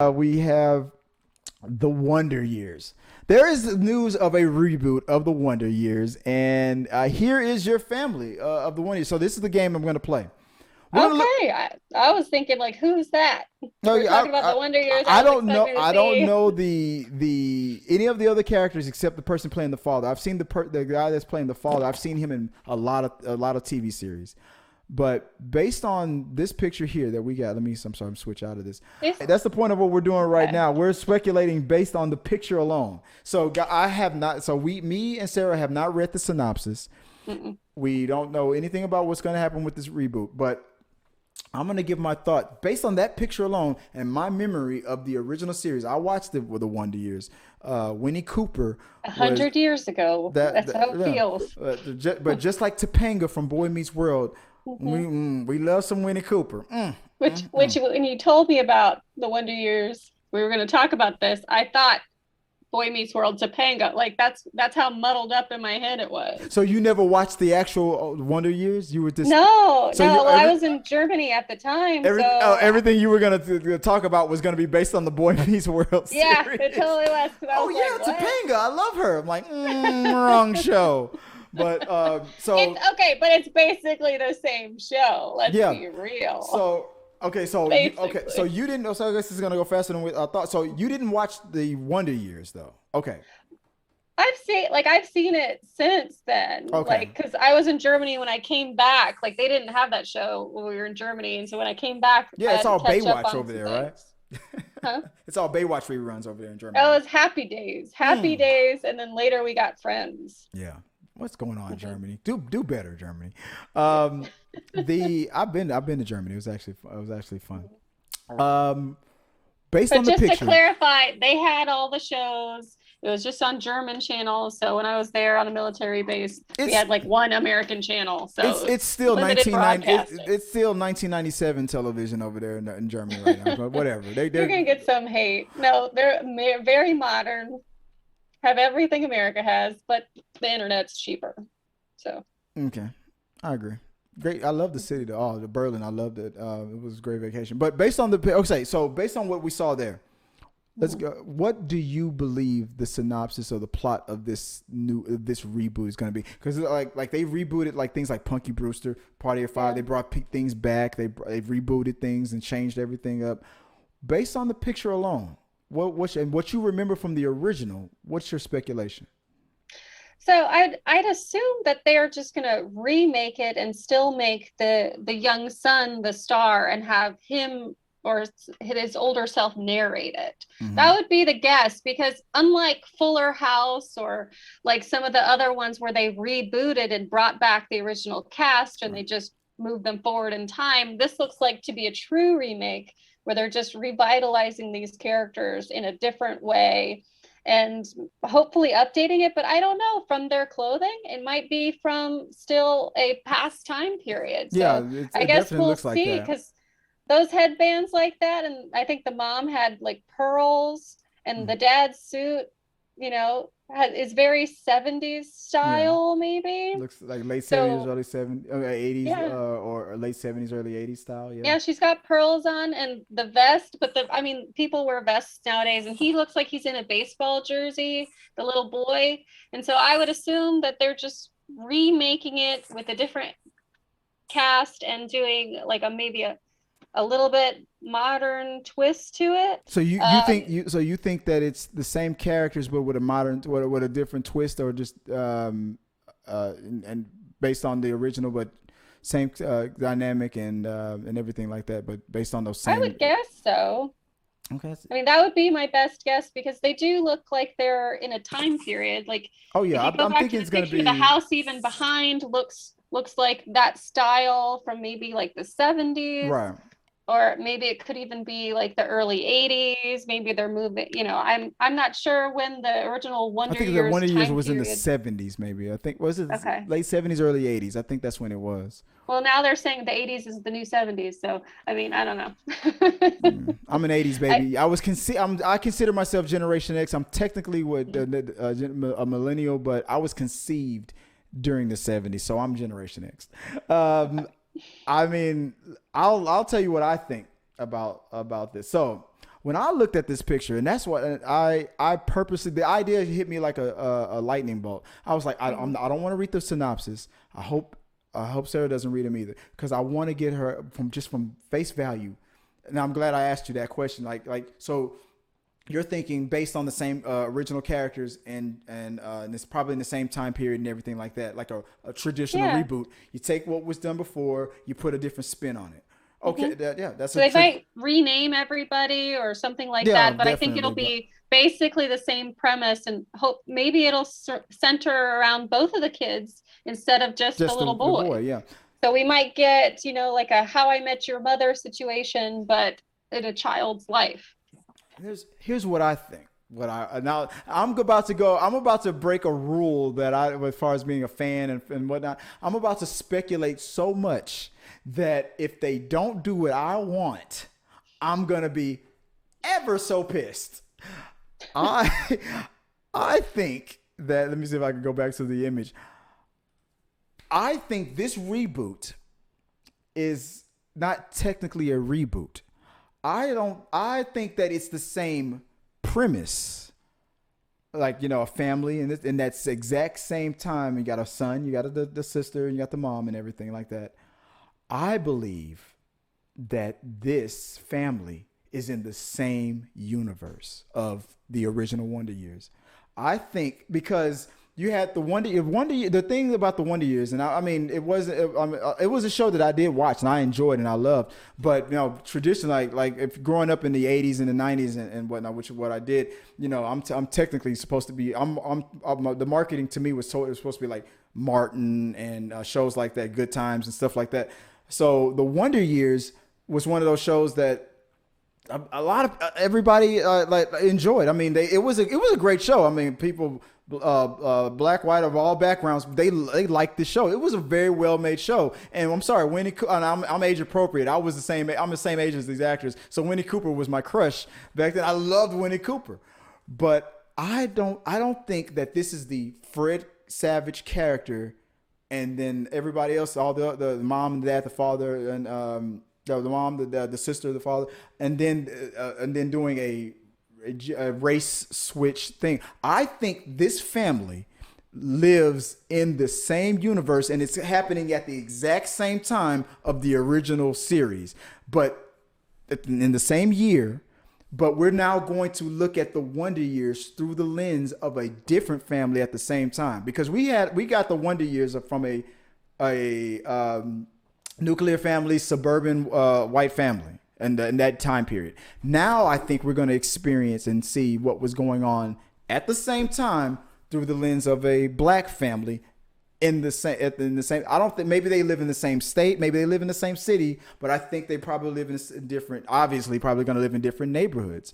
We have the Wonder Years. There is news of a reboot of the Wonder Years, and here is your family of the Wonder Years. So this is the game I'm going to play. We're gonna look. Okay, I was thinking like, who's that? No, We're yeah, talking about I, the Wonder Years. I I was don't know. expecting to I don't see. know the any of the other characters except the person playing the father. I've seen the guy that's playing the father. I've seen him in a lot of TV series. But based on this picture here that we got, I'm sorry, I'm switch out of this. That's the point of what we're doing right Okay. now. We're speculating based on the picture alone. So I have not. So me and Sarah have not read the synopsis. Mm-mm. We don't know anything about what's going to happen with this reboot, but I'm going to give my thought based on that picture alone and my memory of the original series. I watched it with the Wonder Years. Winnie Cooper A was 100 years ago. That's how it yeah. feels. But just like Topanga from Boy Meets World, Hmm. we love some Winnie Cooper. Which, when you told me about the Wonder Years, we were going to talk about this. I thought Boy Meets World Topanga. Like that's how muddled up in my head it was. So you never watched the actual Wonder Years? You were just No, so no. you Well, I was in Germany at the time, so everything you were gonna talk about was gonna be based on the Boy Meets World series. yeah, it totally was. 'Cause I Oh was yeah, like, what? Topanga. I love her. I'm like, wrong show. But so It's okay, but it's basically the same show. Let's yeah. be real. So okay, so Basically. you didn't know. So I guess this is gonna go faster than we thought. So you didn't watch the Wonder Years though. Okay, I've seen it since then. okay. Like, because I was in Germany when I came back. Like, they didn't have that show when we were in Germany, and so when I came back, I Yeah, it's had to all catch up Baywatch on over some there, right? things. Huh? It's all Baywatch reruns over there in Germany, That right? was Happy Hmm. Days, and then later we got Friends. Yeah. What's going on, Mhm. Germany? Do better, Germany. Yeah. The I've been to Germany. It was actually fun. Um, based But on the just to picture, clarify, they had all the shows. It was just on German channels. So when I was there on a military base, we it's had like one American channel. it's So it's still limited 1990. broadcasting. It's still 1997 television over there in Germany right now. But whatever. You're They're gonna get some hate. No, they're very modern, have everything America has, but the internet's cheaper. So okay. I agree. Great. I love the city though. Oh, the Berlin. I loved it. It was a great vacation. But based on so based on what we saw there, let's mhm. go. What do you believe the synopsis or the plot of this reboot is going to be? Because like they rebooted like things like Punky Brewster, Party of Five. Yeah. They brought things back. They rebooted things and changed everything up. Based on the picture alone, what you remember from the original? What's your speculation? So I'd assume that they're just gonna remake it and still make the young son the star and have him or his older self narrate it. Mm-hmm. That would be the guess because unlike Fuller House or like some of the other ones where they rebooted and brought back the original cast and they just moved them forward in time, this looks like to be a true remake where they're just revitalizing these characters in a different way and hopefully updating it. But I don't know, from their clothing it might be from still a past time period, Yeah, so I it guess definitely we'll looks like see that. because those headbands like that, and I think the mom had like pearls and Mm. the dad's suit, is very 70s Yeah. style maybe. Looks like late 70s, So early 70s, 80s, yeah, or late 70s, early 80s style. Yeah. yeah, she's got pearls on and the vest, but I mean, people wear vests nowadays, and he looks like he's in a baseball jersey, the little boy. And so I would assume that they're just remaking it with a different cast and doing like a little bit modern twist to it. So you think that it's the same characters but with a modern with a different twist or just and based on the original but same dynamic and everything like that but based on those I same. would guess so. Okay. I mean, that would be my best guess because they do look like they're in a time period. Like Oh if yeah, you I'm, go I'm back thinking to it's the gonna picture, the be. house even behind looks like that style from maybe like the 70s, Right. or maybe it could even be like the early 80s. Maybe they're moving, I'm not sure when the original I Wonder think the Years Wonder Years time was in the period. 70s maybe. I think was it Okay. late 70s, early 80s. I think that's when it was. Well, now they're saying the 80s is the new 70s. So, I mean, I don't know. I'm an 80s I, baby. I consider myself Generation X. I'm technically a millennial, but I was conceived during the 70s, so I'm Generation X. I mean, I'll tell you what I think about this. So When I looked at this picture, and that's what I purposely, the idea hit me like a lightning bolt. I was like, I don't want to read the synopsis. I hope Sarah doesn't read them either, because I want to get her from face value. And I'm glad I asked you that question. So you're thinking based on the same original characters and it's probably in the same time period and everything like that, like a traditional reboot. You take what was done before, you put a different spin on it. Okay, that's so they might rename everybody or something like that, but I think it'll be basically the same premise, and hope maybe it'll center around both of the kids instead of just the little boy. The boy, yeah. So we might get, like a How I Met Your Mother situation, but in a child's life. Here's what I think. I'm about to break a rule that as far as being a fan and whatnot. I'm about to speculate so much that if they don't do what I want, I'm gonna be ever so pissed. I think that, let me see if I can go back to the image. I think this reboot is not technically a reboot. I think that it's the same premise. Like, a family in that exact same time. You got a son, you got the sister, and you got the mom and everything like that. I believe that this family is in the same universe of the original Wonder Years. I think because you had the Wonder Year. The thing about the Wonder Years, and it was a show that I did watch and I enjoyed and I loved. But traditionally, like if growing up in the '80s and the '90s and whatnot, which is what I did. I'm technically supposed to be. The marketing to me was supposed to be like Martin and shows like that, Good Times and stuff like that. So the Wonder Years was one of those shows that a lot of everybody enjoyed. It was a great show. People. Black, white, of all backgrounds, they liked the show. It was a very well made show. And I'm sorry, Winnie, I'm age appropriate. I'm the same age as these actors. So Winnie Cooper was my crush back then. I loved Winnie Cooper, but I don't think that this is the Fred Savage character, and then everybody else, all the mom and dad, the father, and the mom, the sister, the father, and then doing a race switch thing. I think this family lives in the same universe and it's happening at the exact same time of the original series, but in the same year. But we're now going to look at the Wonder Years through the lens of a different family at the same time, because we got the Wonder Years from a nuclear family, suburban white family. And in that time period. Now I think we're going to experience and see what was going on at the same time through the lens of a black family in the same. I don't think maybe they live in the same state, maybe they live in the same city, but I think they probably live in different. Obviously, probably going to live in different neighborhoods.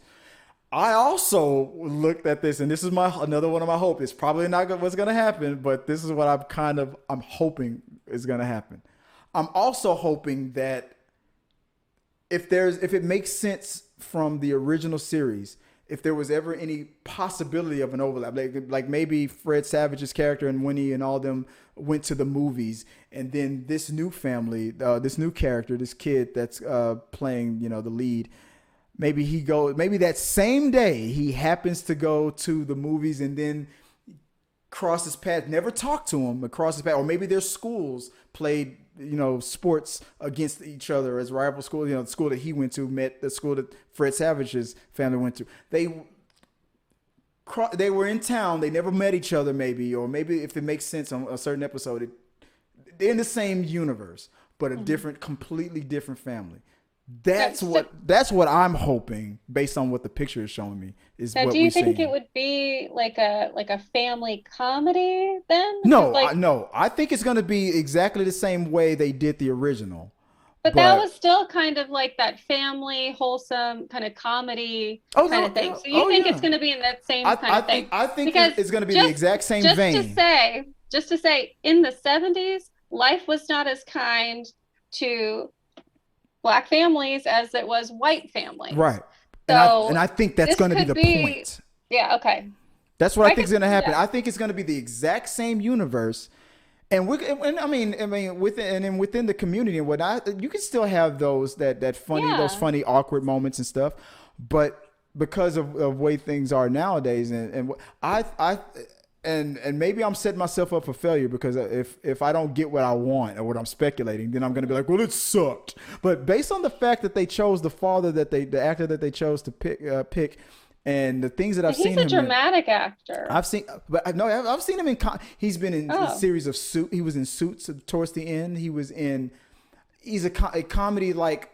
I also looked at this, and this is another one of my hopes. It's probably not what's going to happen, but this is what I'm hoping is going to happen. I'm also hoping that if it makes sense from the original series, if there was ever any possibility of an overlap, like maybe Fred Savage's character and Winnie and all them went to the movies, and then this new family, this new character, this kid that's playing, the lead, maybe that same day he happens to go to the movies and then crosses paths, never talk to him, but crosses paths, or maybe their schools played sports against each other as rival schools. The school that he went to met the school that Fred Savage's family went to. They were in town. They never met each other, maybe, or maybe if it makes sense on a certain episode, they're in the same universe, but a completely different family. That's what I'm hoping, based on what the picture is showing me. Now, do you think it would be like a family comedy then? No. I think it's going to be exactly the same way they did the original. But that was still kind of like that family, wholesome kind of comedy kind of thing. So you think it's going to be in that same kind of thing? I think it's going to be the exact same vein. Just to say, in the 70s, life was not as kind to Black families as it was white families. Right. So and I think that's going to be the point. Yeah. Okay. That's what I think is going to happen. I think it's going to be the exact same universe. And within the community and whatnot, you can still have those that funny, those funny, awkward moments and stuff. but because of the way things are nowadays, and maybe I'm setting myself up for failure, because if I don't get what I want or what I'm speculating, then I'm going to be like, well, it sucked. But based on the fact that they chose the father the actor that they chose to pick, and the things that I've seen him in. He's a dramatic actor. I've seen him in. He's been in a series of Suits. He was in Suits towards the end. He's a comedy like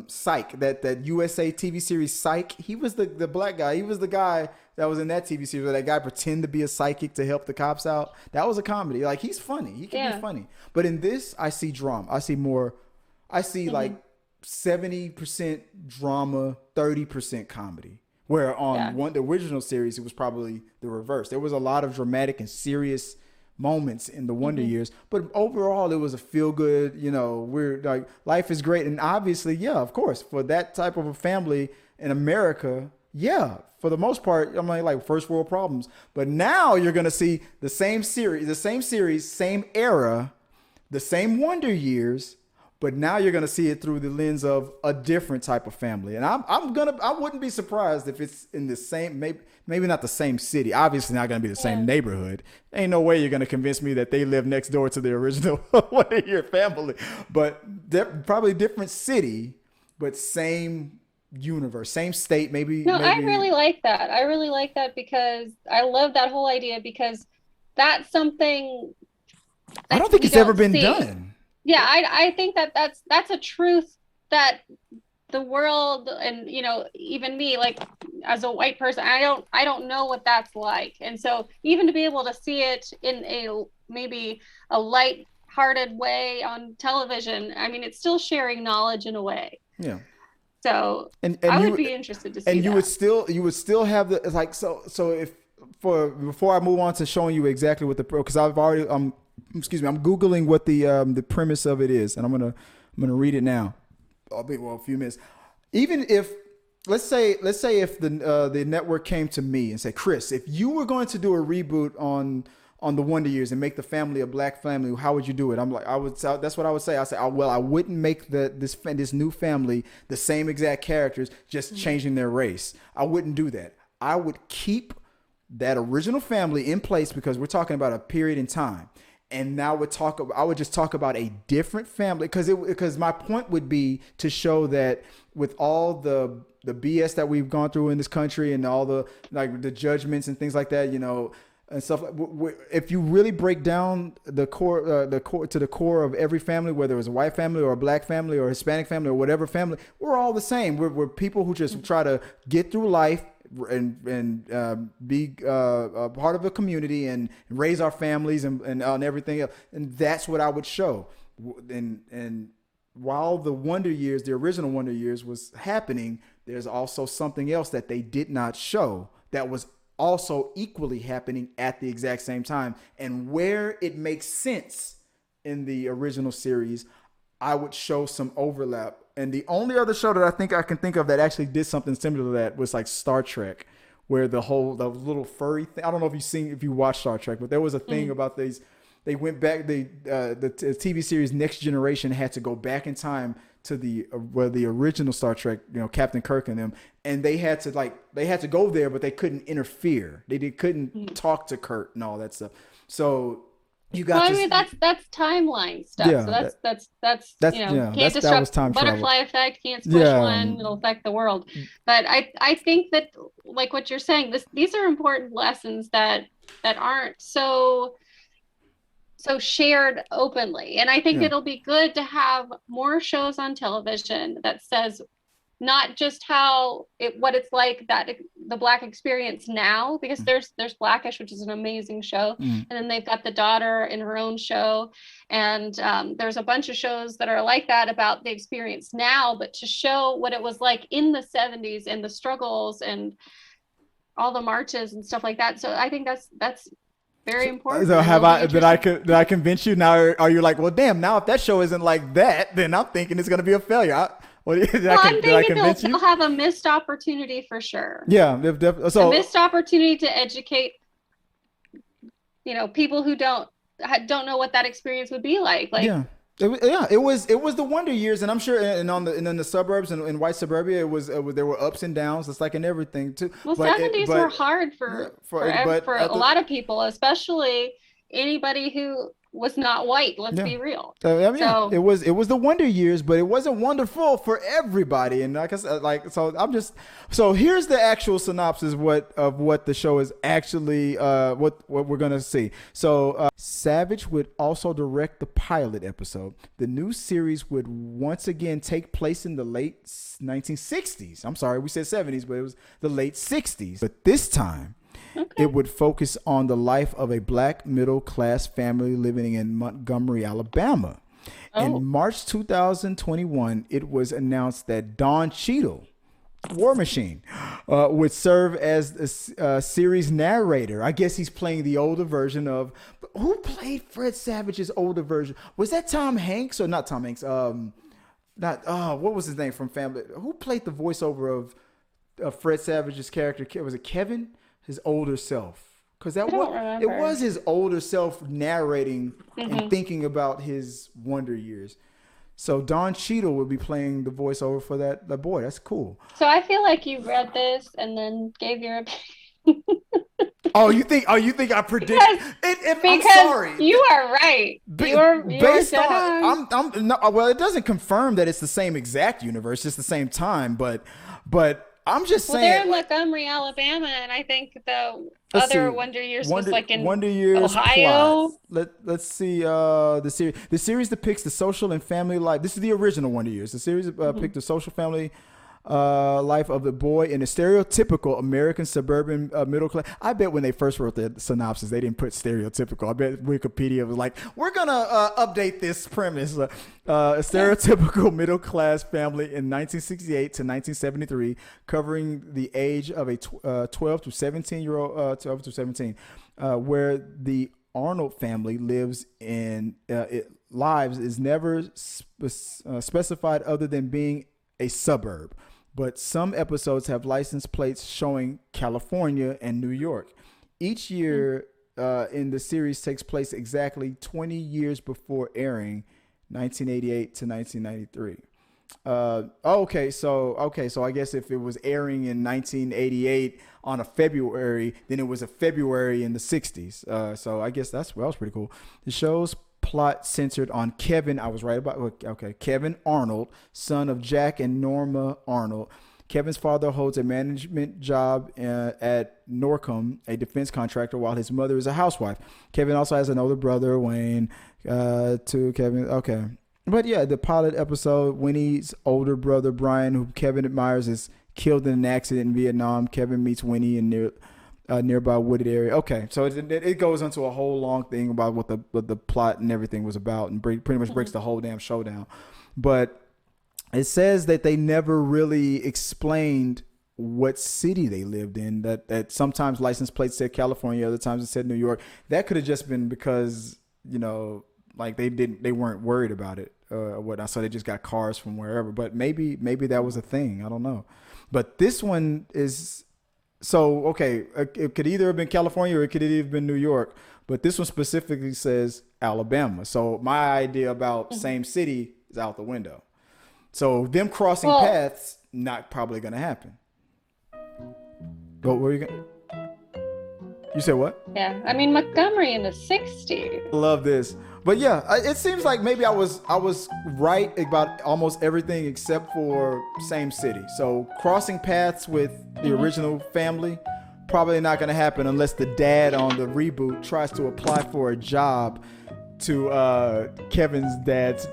Psych, that USA TV series Psych. He was the black guy. He was the guy that was in that TV series where that guy pretend to be a psychic to help the cops out. That was a comedy. Like, he's funny. He can be funny. But in this, I see drama. I see like 70% drama, 30% comedy. Where on the original series, it was probably the reverse. There was a lot of dramatic and serious moments in the Wonder Years, but overall it was a feel good, we're like, life is great. And obviously, of course, for that type of a family in America, for the most part, I'm like first world problems. But now you're going to see the same series, same era, the same Wonder Years, but now you're going to see it through the lens of a different type of family. And I wouldn't be surprised if it's in the same, maybe not the same city. Obviously not going to be the same neighborhood. Ain't no way you're going to convince me that they live next door to the original Wonder Year family. But probably different city, but same universe, same state, maybe. No, I really like that. I really like that, because I love that whole idea, because that's something I don't think it's ever been done. Yeah, I think that's a truth that the world, and even me, like as a white person, I don't know what that's like. And so even to be able to see it in maybe a light-hearted way on television, I mean, it's still sharing knowledge in a way. Yeah. So and I would be interested to see. And you would still have the before I move on to showing you exactly what because I'm Googling what the premise of it is, and I'm gonna read it now. I'll be a few minutes. Even if let's say if the network came to me and said, Chris, if you were going to do a reboot on the Wonder Years and make the family a black family, how would you do it? I'm like, that's what I would say. I say, I wouldn't make this new family the same exact characters, just changing their race. I wouldn't do that. I would keep that original family in place, because we're talking about a period in time. And now I would just talk about a different family, because my point would be to show that with all the BS that we've gone through in this country, and all the the judgments and things like that, and stuff. If you really break down the core to the core of every family, whether it's a white family or a black family or a Hispanic family or whatever family, we're all the same. We're people who just try to get through life and be a part of a community and raise our families and everything else. And that's what I would show. And while the original Wonder Years was happening, there's also something else that they did not show that was also equally happening at the exact same time. And where it makes sense in the original series, I would show some overlap. And the only other show that I think I can think of that actually did something similar to that was like Star Trek, where the little furry thing. I don't know if you watch Star Trek, but there was a thing about these. They went back. The TV series Next Generation had to go back in time to the original Star Trek, Captain Kirk and them, and they had to go there, but they couldn't interfere. They couldn't talk to Kirk and all that stuff. So you got. That's timeline stuff. Yeah, so that's can't disrupt butterfly effect. Can't squish one. It'll affect the world. But I think that, like what you're saying, these are important lessons that aren't so shared openly. And I think it'll be good to have more shows on television that says not just what it's like, that the Black experience now, because there's Blackish, which is an amazing show. And then they've got The Daughter in her own show. And there's a bunch of shows that are like that about the experience now, but to show what it was like in the 70s and the struggles and all the marches and stuff like that. So I think that's very important. So did I convince you? Now are you like, well, damn, now if that show isn't like that, then I'm thinking it's going to be a failure. I'm thinking they'll have a missed opportunity for sure. Yeah. So a missed opportunity to educate, people who don't know what that experience would be like. It was the Wonder Years, and I'm sure, and in the suburbs and in white suburbia, there were ups and downs, just like in everything too. Well, 70s were hard for a lot of people, especially anybody who was not white. Let's be real. So it was the Wonder Years, but it wasn't wonderful for everybody. And like I said, so here's the actual synopsis of what the show is actually what we're gonna see. So Savage would also direct the pilot episode. The new series would once again take place in the late 1960s. I'm sorry, we said 70s, but it was the late 60s. But this time, it would focus on the life of a black middle-class family living in Montgomery, Alabama. In March 2021, it was announced that Don Cheadle, War Machine, would serve as the series narrator. I guess he's playing the older version of... Who played Fred Savage's older version? Was that Tom Hanks or not Tom Hanks? What was his name from Family? Who played the voiceover of Fred Savage's character? Was it Kevin? His older self, because it was his older self narrating and thinking about his Wonder Years. So Don Cheadle would be playing the voiceover for that boy. That's cool. So I feel like you read this and then gave your opinion. You think I predict it? I'm sorry. You are right. Based on well, it doesn't confirm that it's the same exact universe, just the same time, but I'm just saying. They're in Montgomery, Alabama, and I think the other Wonder Years was like in Wonder Years Ohio. Let's see the series. The series depicts the social and family life. This is the original Wonder Years. The series depicts the social family life of the boy in a stereotypical American suburban middle class. I bet when they first wrote the synopsis, they didn't put stereotypical. I bet Wikipedia was like, we're gonna update this premise. A stereotypical middle class family in 1968 to 1973, covering the age of a 12 to 17 year old, where the Arnold family lives in lives is never specified other than being a suburb. But some episodes have license plates showing California and New York. Each year in the series takes place exactly 20 years before airing, 1988 to 1993. So I guess if it was airing in 1988 on a February, then it was a February in the 60s. So I guess that was pretty cool. The show's plot centered on Kevin. I was right about Kevin Arnold, son of Jack and Norma Arnold. Kevin's father holds a management job at Norcom, a defense contractor, while his mother is a housewife. Kevin also has an older brother, Wayne. But yeah, the pilot episode, Winnie's older brother Brian, who Kevin admires, is killed in an accident in Vietnam. Kevin meets Winnie in nearby wooded area. Okay, so it goes into a whole long thing about what the plot and everything was about, and pretty much breaks the whole damn show down. But it says that they never really explained what city they lived in. That sometimes license plates said California, other times it said New York. That could have just been because like they weren't worried about it or whatnot, so they just got cars from wherever. But maybe that was a thing. I don't know. But this one is. So, okay, it could either have been California or it could have been New York, but this one specifically says Alabama. So my idea about same city is out the window. So them crossing paths, not probably going to happen. What were you going to... You said what? Yeah, I mean, Montgomery in the 60s. Love this. But yeah, it seems like maybe I was right about almost everything except for same city. So crossing paths with the original family, probably not going to happen unless the dad on the reboot tries to apply for a job to Kevin's dad's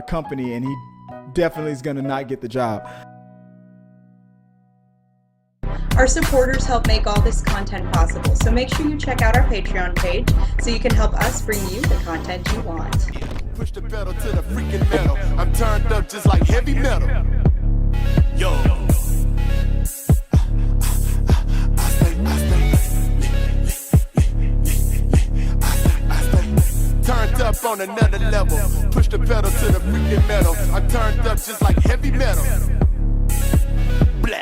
company, and he definitely is going to not get the job. Our supporters help make all this content possible, so make sure you check out our Patreon page so you can help us bring you the content you want. Push the pedal to the freaking metal. I'm turned up just like heavy metal. Yo. Turned up on another level. Push the pedal to the freaking metal. I'm turned up just like heavy metal. Blah.